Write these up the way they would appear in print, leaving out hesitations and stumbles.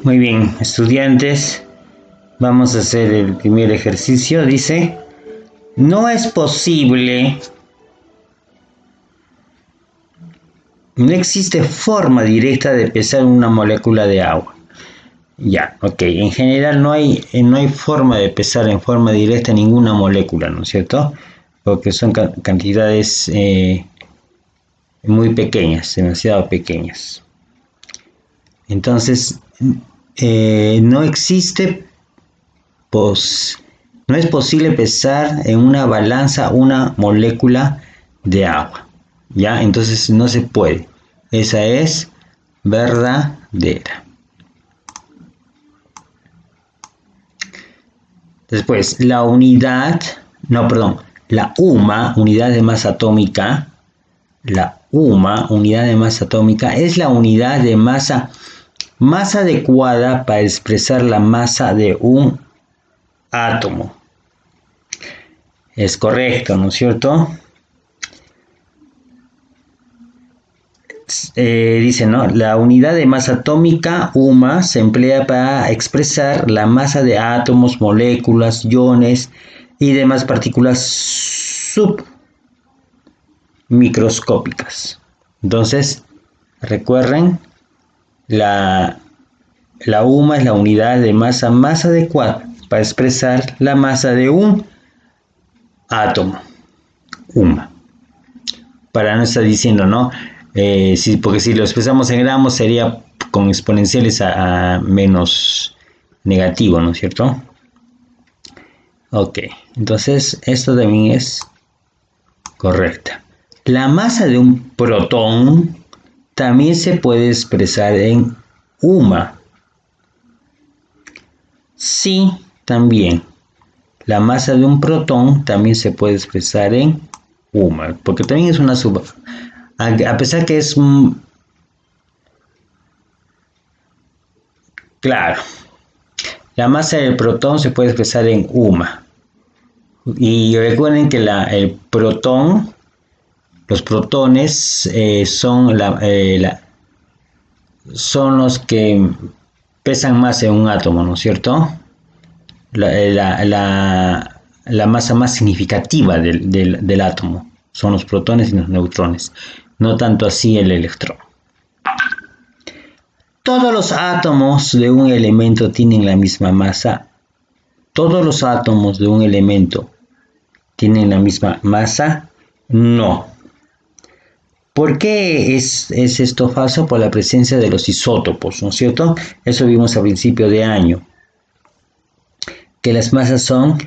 Muy bien, estudiantes, vamos a hacer el primer ejercicio. Dice, no existe forma directa de pesar una molécula de agua. Ya, ok, en general no hay forma de pesar en forma directa ninguna molécula, ¿no es cierto? Porque son cantidades muy pequeñas, demasiado pequeñas. Entonces, no es posible pesar en una balanza una molécula de agua, ¿ya? Entonces no se puede. Esa es verdadera. Después, la UMA, unidad de masa atómica. La UMA, unidad de masa atómica, es la unidad de masa más adecuada para expresar la masa de un átomo. Es correcto, ¿no es cierto? Dice, ¿no? La unidad de masa atómica, UMA, se emplea para expresar la masa de átomos, moléculas, iones y demás partículas submicroscópicas. Entonces, recuerden, la UMA es la unidad de masa más adecuada para expresar la masa de un átomo. UMA. Para no estar diciendo, ¿no? Porque si lo expresamos en gramos sería con exponenciales a menos negativo, ¿no es cierto? Ok, entonces esto también es correcta. La masa de un protón también se puede expresar en UMA. Sí, también. La masa de un protón también se puede expresar en UMA, porque también es una a pesar que es claro, la masa del protón se puede expresar en UMA. Y recuerden que los protones son los que pesan más en un átomo, ¿no es cierto? La masa más significativa del átomo son los protones y los neutrones, no tanto así el electrón. Todos los átomos de un elemento tienen la misma masa. ¿Todos los átomos de un elemento tienen la misma masa? No. ¿Por qué es esto falso? Por la presencia de los isótopos, ¿no es cierto? Eso vimos a principio de año, que las masas son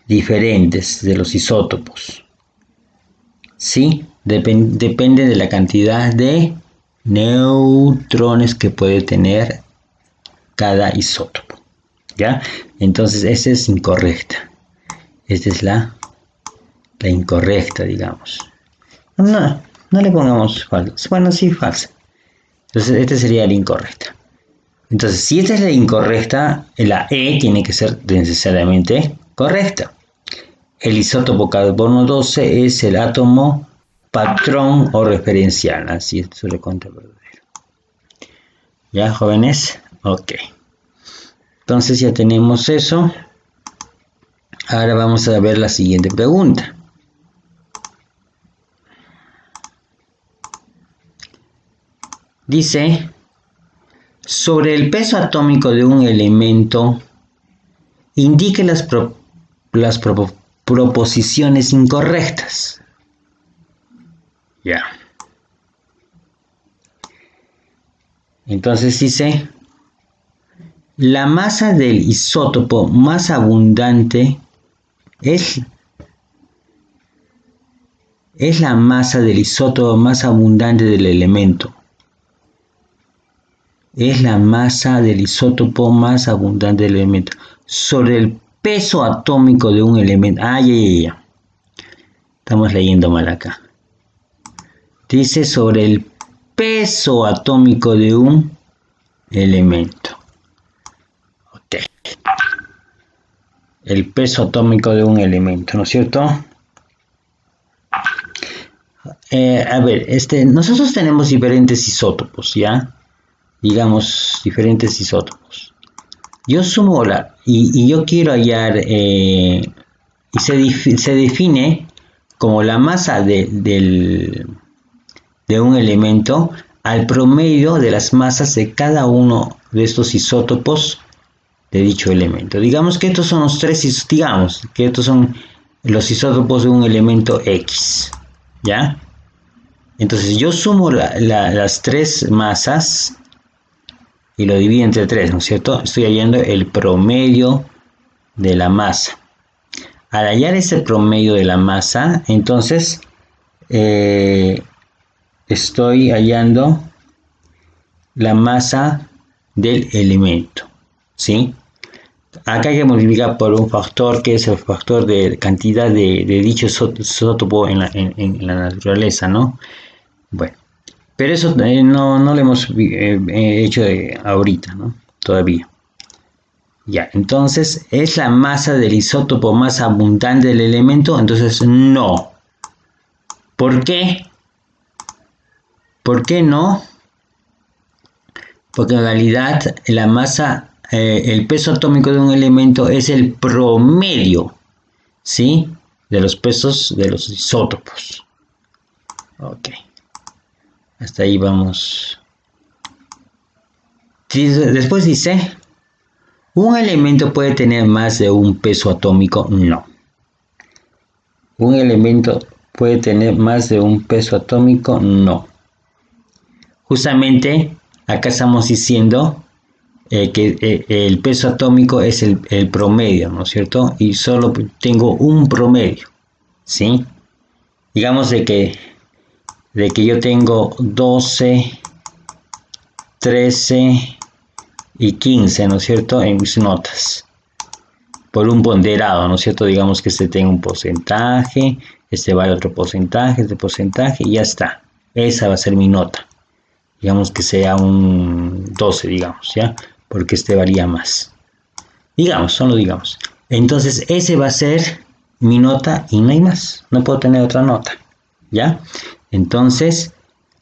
diferentes de los isótopos. ¿Sí? Depende de la cantidad de neutrones que puede tener cada isótopo. ¿Ya? Entonces, esa es incorrecta. Esta es la incorrecta, digamos. No le pongamos falsa. Bueno, sí, falsa. Entonces, esta sería la incorrecta. Entonces, si esta es la incorrecta, la E tiene que ser necesariamente correcta. El isótopo carbono 12 es el átomo patrón o referencial. Así es, se le cuenta verdadero. ¿Ya, jóvenes? Ok. Entonces ya tenemos eso. Ahora vamos a ver la siguiente pregunta. Dice, sobre el peso atómico de un elemento, indique las proposiciones incorrectas. Ya. Entonces dice, la masa del isótopo más abundante es la masa del isótopo más abundante del elemento. Es la masa del isótopo más abundante del elemento. Sobre el peso atómico de un elemento. Ya. Estamos leyendo mal acá. Dice sobre el peso atómico de un elemento. Ok. El peso atómico de un elemento, ¿no es cierto? A ver, nosotros tenemos diferentes isótopos, ¿ya? digamos, diferentes isótopos. Yo sumo y yo quiero hallar, y se define como la masa de un elemento al promedio de las masas de cada uno de estos isótopos de dicho elemento. Digamos que estos son los digamos que estos son los isótopos de un elemento X, ¿ya? Entonces yo sumo las tres masas y lo divido entre 3, ¿no es cierto? Estoy hallando el promedio de la masa. Al hallar ese promedio de la masa, entonces estoy hallando la masa del elemento, ¿sí? Acá hay que multiplicar por un factor que es el factor de cantidad de dicho isótopo en la naturaleza, ¿no? Bueno, pero eso no lo hemos hecho ahorita, ¿no? Todavía. Ya, entonces, ¿es la masa del isótopo más abundante del elemento? Entonces, no. ¿Por qué? ¿Por qué no? Porque en realidad la masa, el peso atómico de un elemento es el promedio, ¿sí? De los pesos de los isótopos. Ok. Hasta ahí vamos. Después dice, ¿un elemento puede tener más de un peso atómico? No. ¿Un elemento puede tener más de un peso atómico? No. Justamente acá estamos diciendo que el peso atómico es el promedio, ¿no es cierto? Y solo tengo un promedio, ¿sí? Digamos de que yo tengo 12, 13 y 15, ¿no es cierto? En mis notas. Por un ponderado, ¿no es cierto? Digamos que este tenga un porcentaje, este vale otro porcentaje, este porcentaje, y ya está. Esa va a ser mi nota. Digamos que sea un 12, digamos, ¿ya? Porque este varía más. Digamos, solo digamos. Entonces, ese va a ser mi nota y no hay más. No puedo tener otra nota, ¿ya? Entonces,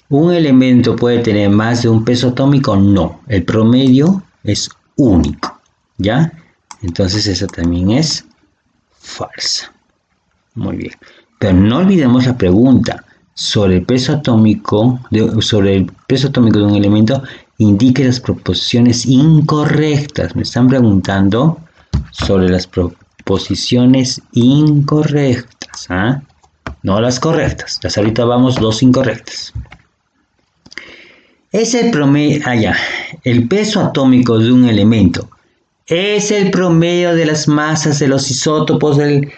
¿un elemento puede tener más de un peso atómico? No. El promedio es único, ¿ya? Entonces, esa también es falsa. Muy bien. Pero no olvidemos la pregunta. Sobre el peso atómico de un elemento, indique las proposiciones incorrectas. Me están preguntando sobre las proposiciones incorrectas, ¿ah? No las correctas. Las ahorita vamos dos incorrectas. Es el promedio, el peso atómico de un elemento es el promedio de las masas de los isótopos del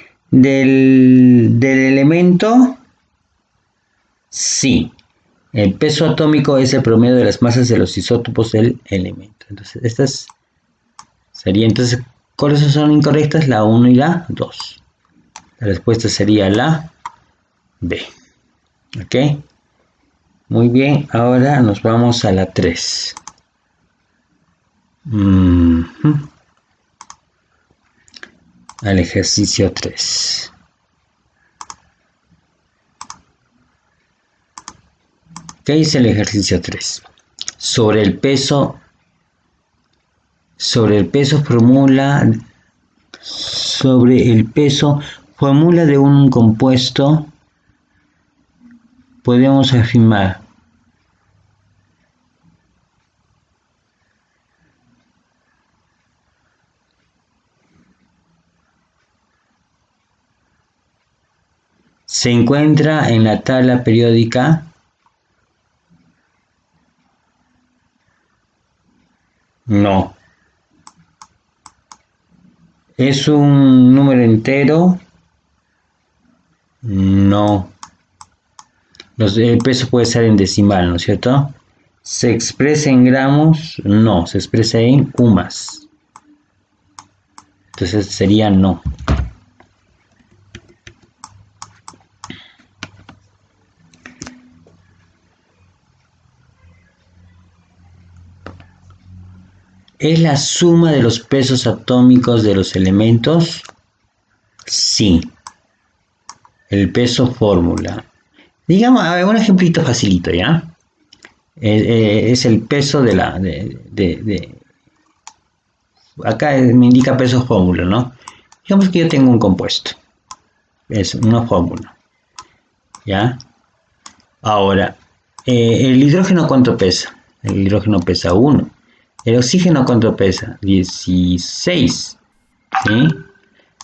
elemento. Sí, el peso atómico es el promedio de las masas de los isótopos del elemento. Entonces, estas serían, entonces, ¿cuáles son incorrectas? La 1 y la 2. La respuesta sería la B. ¿Ok? Muy bien, ahora nos vamos a la 3. Al ejercicio 3. ¿Qué dice el ejercicio 3? Sobre el peso fórmula de un compuesto, podemos afirmar se encuentra en la tabla periódica. No. ¿Es un número entero? No. El peso puede ser en decimal, ¿no es cierto? ¿Se expresa en gramos? No, se expresa en UMAS. Entonces sería no. ¿Es la suma de los pesos atómicos de los elementos? Sí. El peso fórmula. Digamos, a ver, un ejemplito facilito, ¿ya? Es el peso de la... acá me indica peso fórmula, ¿no? Digamos que yo tengo un compuesto. Es una fórmula. ¿Ya? Ahora, ¿el hidrógeno cuánto pesa? El hidrógeno pesa 1. ¿El oxígeno cuánto pesa? 16. ¿Sí?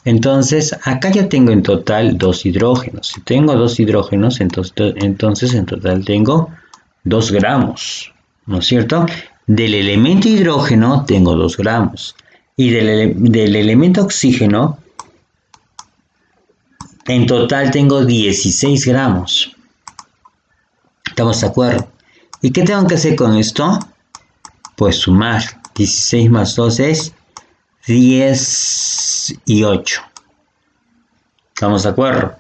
Entonces, acá ya tengo en total 2 hidrógenos. Si tengo 2 hidrógenos, entonces en total tengo 2 gramos. ¿No es cierto? Del elemento hidrógeno tengo 2 gramos. Y del elemento oxígeno, en total tengo 16 gramos. ¿Estamos de acuerdo? ¿Y qué tengo que hacer con esto? Pues sumar. 16 más 2 es 10 y 8. ¿Estamos de acuerdo?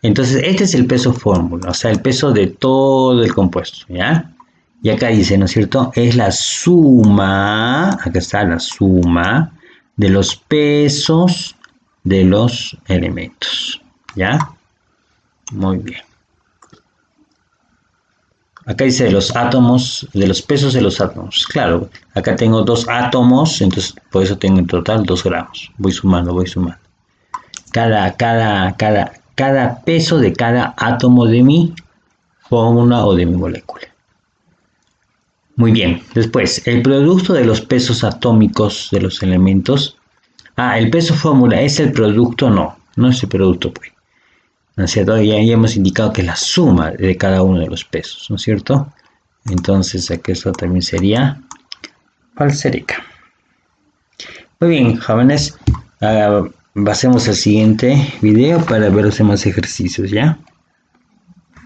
Entonces, este es el peso fórmula, o sea, el peso de todo el compuesto, ¿ya? Y acá dice, ¿no es cierto? Es la suma, acá está la suma de los pesos de los elementos, ¿ya? Muy bien. Acá dice de los átomos, de los pesos de los átomos. Claro, acá tengo 2 átomos, entonces por eso tengo en total 2 gramos. Voy sumando. Cada peso de cada átomo de mi fórmula o de mi molécula. Muy bien, después, el producto de los pesos atómicos de los elementos. El peso fórmula es el producto, no es el producto, pues. ¿No es cierto? Ya hemos indicado que es la suma de cada uno de los pesos, ¿no es cierto? Entonces, aquí esto también sería falsérica. Muy bien, jóvenes, pasemos al siguiente video para ver los demás ejercicios, ¿ya?